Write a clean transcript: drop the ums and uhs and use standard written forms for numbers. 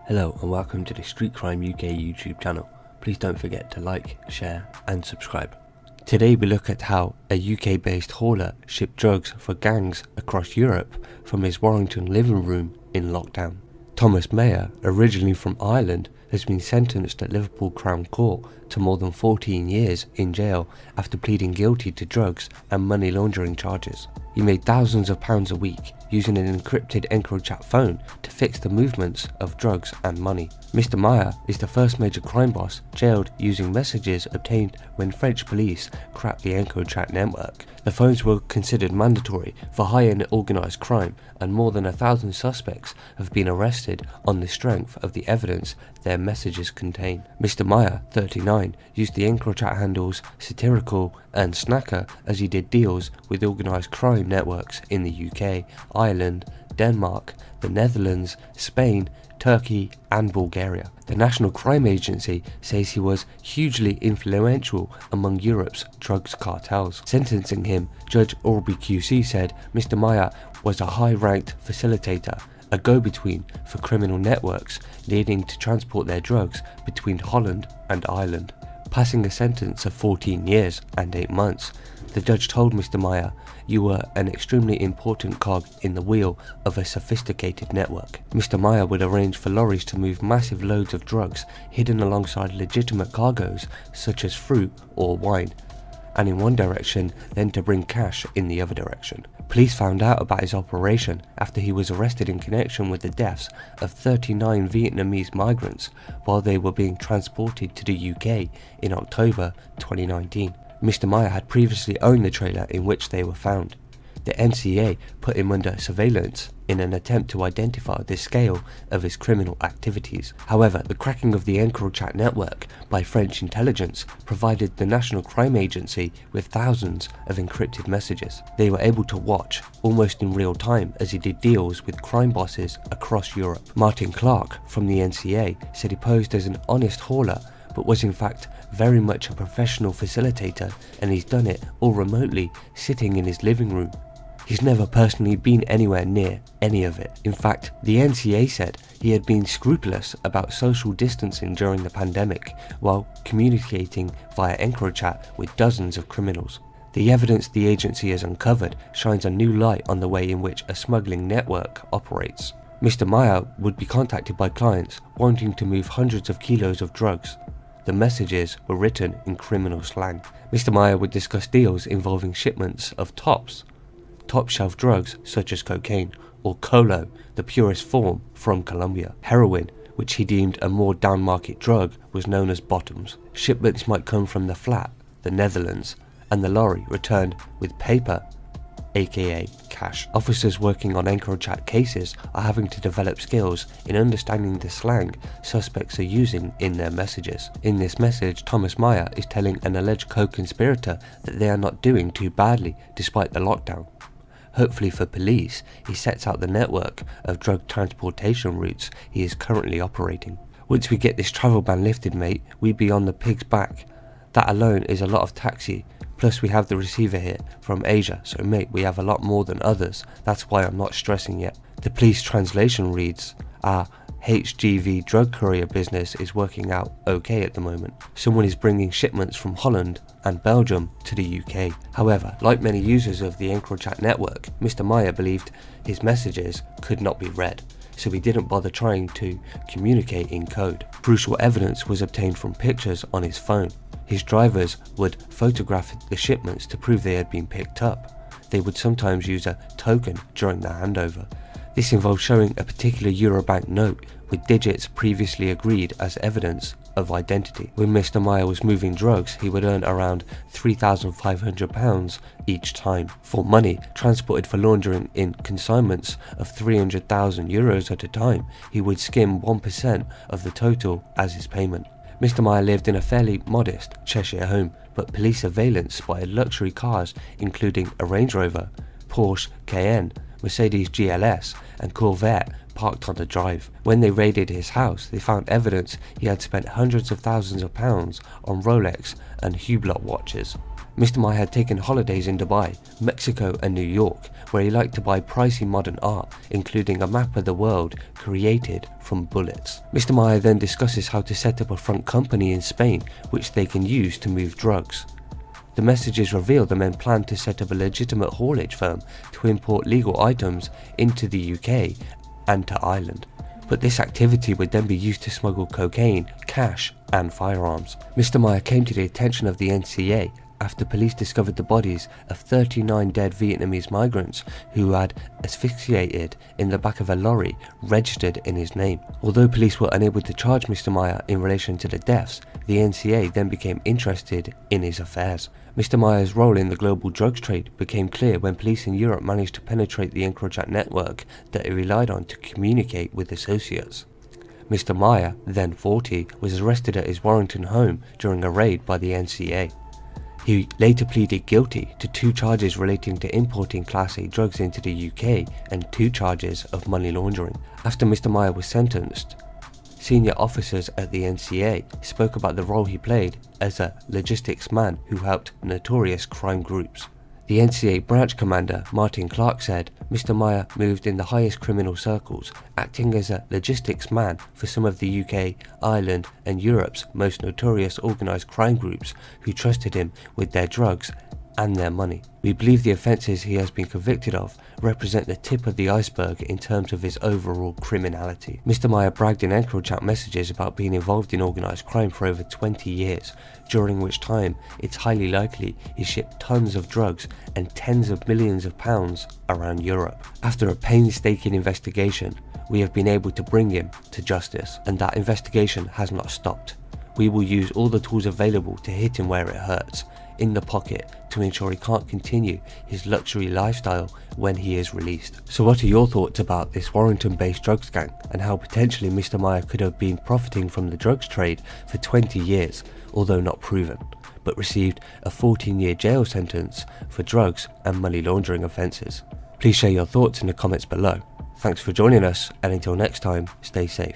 Hello and welcome to the Street Crime UK YouTube channel. Please don't forget to like, share and subscribe. Today we look at how a UK based hauler shipped drugs for gangs across Europe from his Warrington living room in lockdown. Thomas Maher, originally from Ireland, has been sentenced at Liverpool Crown Court to more than 14 years in jail after pleading guilty to drugs and money laundering charges. He made thousands of pounds a week using an encrypted EncroChat phone to fix the movements of drugs and money. Mr. Maher is the first major crime boss jailed using messages obtained when French police cracked the EncroChat network. The phones were considered mandatory for high-end organised crime, and more than 1,000 suspects have been arrested on the strength of the evidence their messages contain. Mr. Maher, 39, used the EncroChat handles satirical and snacker as he did deals with organised crime networks in the UK, Ireland, Denmark, the Netherlands, Spain, Turkey and Bulgaria. The National Crime Agency says he was hugely influential among Europe's drugs cartels. Sentencing him, Judge Orby QC said Mr. Maher was a high-ranked facilitator, a go-between for criminal networks needing to transport their drugs between Holland and Ireland. Passing a sentence of 14 years and 8 months, the judge told Mr. Maher, "You were an extremely important cog in the wheel of a sophisticated network." Mr. Maher would arrange for lorries to move massive loads of drugs hidden alongside legitimate cargoes such as fruit or wine, and in one direction, then to bring cash in the other direction. Police found out about his operation after he was arrested in connection with the deaths of 39 Vietnamese migrants while they were being transported to the UK in October 2019. Mr. Maher had previously owned the trailer in which they were found. The NCA put him under surveillance in an attempt to identify the scale of his criminal activities. However, the cracking of the EncroChat network by French intelligence provided the National Crime Agency with thousands of encrypted messages. They were able to watch, almost in real time, as he did deals with crime bosses across Europe. Martin Clark from the NCA said he posed as an honest hauler, but was in fact very much a professional facilitator, and he's done it all remotely, sitting in his living room. He's never personally been anywhere near any of it. In fact, the NCA said he had been scrupulous about social distancing during the pandemic while communicating via EncroChat with dozens of criminals. The evidence the agency has uncovered shines a new light on the way in which a smuggling network operates. Mr. Maher would be contacted by clients wanting to move hundreds of kilos of drugs. The messages were written in criminal slang. Mr. Maher would discuss deals involving shipments of top-shelf drugs such as cocaine, or colo, the purest form, from Colombia. Heroin, which he deemed a more down-market drug, was known as bottoms. Shipments might come from the flat, the Netherlands, and the lorry returned with paper, aka cash. Officers working on EncroChat cases are having to develop skills in understanding the slang suspects are using in their messages. In this message, Thomas Maher is telling an alleged co-conspirator that they are not doing too badly despite the lockdown. Hopefully for police, he sets out the network of drug transportation routes he is currently operating. "Once we get this travel ban lifted, mate, we be on the pig's back. That alone is a lot of taxi. Plus we have the receiver here from Asia, so mate, we have a lot more than others. That's why I'm not stressing yet." The police translation reads, "Our HGV drug courier business is working out okay at the moment. Someone is bringing shipments from Holland and Belgium to the UK." However, like many users of the EncroChat network, Mr. Maher believed his messages could not be read, so he didn't bother trying to communicate in code. Crucial evidence was obtained from pictures on his phone. His drivers would photograph the shipments to prove they had been picked up. They would sometimes use a token during the handover. This involved showing a particular Eurobank note with digits previously agreed as evidence of identity. When Mr. Maher was moving drugs, he would earn around £3,500 each time. For money transported for laundering in consignments of €300,000 at a time, he would skim 1% of the total as his payment. Mr. Maher lived in a fairly modest Cheshire home, but police surveillance spotted luxury cars including a Range Rover, Porsche Cayenne, Mercedes GLS and Corvette parked on the drive. When they raided his house, they found evidence he had spent hundreds of thousands of pounds on Rolex and Hublot watches. Mr. Maher had taken holidays in Dubai, Mexico and New York, where he liked to buy pricey modern art, including a map of the world created from bullets. Mr. Maher then discusses how to set up a front company in Spain, which they can use to move drugs. The messages reveal the men plan to set up a legitimate haulage firm to import legal items into the UK and to Ireland. But this activity would then be used to smuggle cocaine, cash and firearms. Mr. Maher came to the attention of the NCA after police discovered the bodies of 39 dead Vietnamese migrants who had asphyxiated in the back of a lorry registered in his name. Although police were unable to charge Mr. Maher in relation to the deaths, the NCA then became interested in his affairs. Mr. Maher's role in the global drugs trade became clear when police in Europe managed to penetrate the EncroChat network that he relied on to communicate with associates. Mr. Maher, then 40, was arrested at his Warrington home during a raid by the NCA. He later pleaded guilty to 2 charges relating to importing Class A drugs into the UK and 2 charges of money laundering. After Mr. Maher was sentenced, senior officers at the NCA spoke about the role he played as a logistics man who helped notorious crime groups. The NCA branch commander, Martin Clark, said, Mr. Maher moved in the highest criminal circles, acting as a logistics man for some of the UK, Ireland and Europe's most notorious organised crime groups who trusted him with their drugs and their money. We believe the offences he has been convicted of represent the tip of the iceberg in terms of his overall criminality. Mr. Maher bragged in EncroChat messages about being involved in organised crime for over 20 years, during which time it's highly likely he shipped tons of drugs and tens of millions of pounds around Europe. After a painstaking investigation, we have been able to bring him to justice, and that investigation has not stopped. We will use all the tools available to hit him where it hurts, in the pocket, to ensure he can't continue his luxury lifestyle when he is released. So what are your thoughts about this Warrington-based drugs gang and how potentially Mr. Maher could have been profiting from the drugs trade for 20 years, although not proven, but received a 14-year jail sentence for drugs and money laundering offences? Please share your thoughts in the comments below. Thanks for joining us, and until next time, stay safe.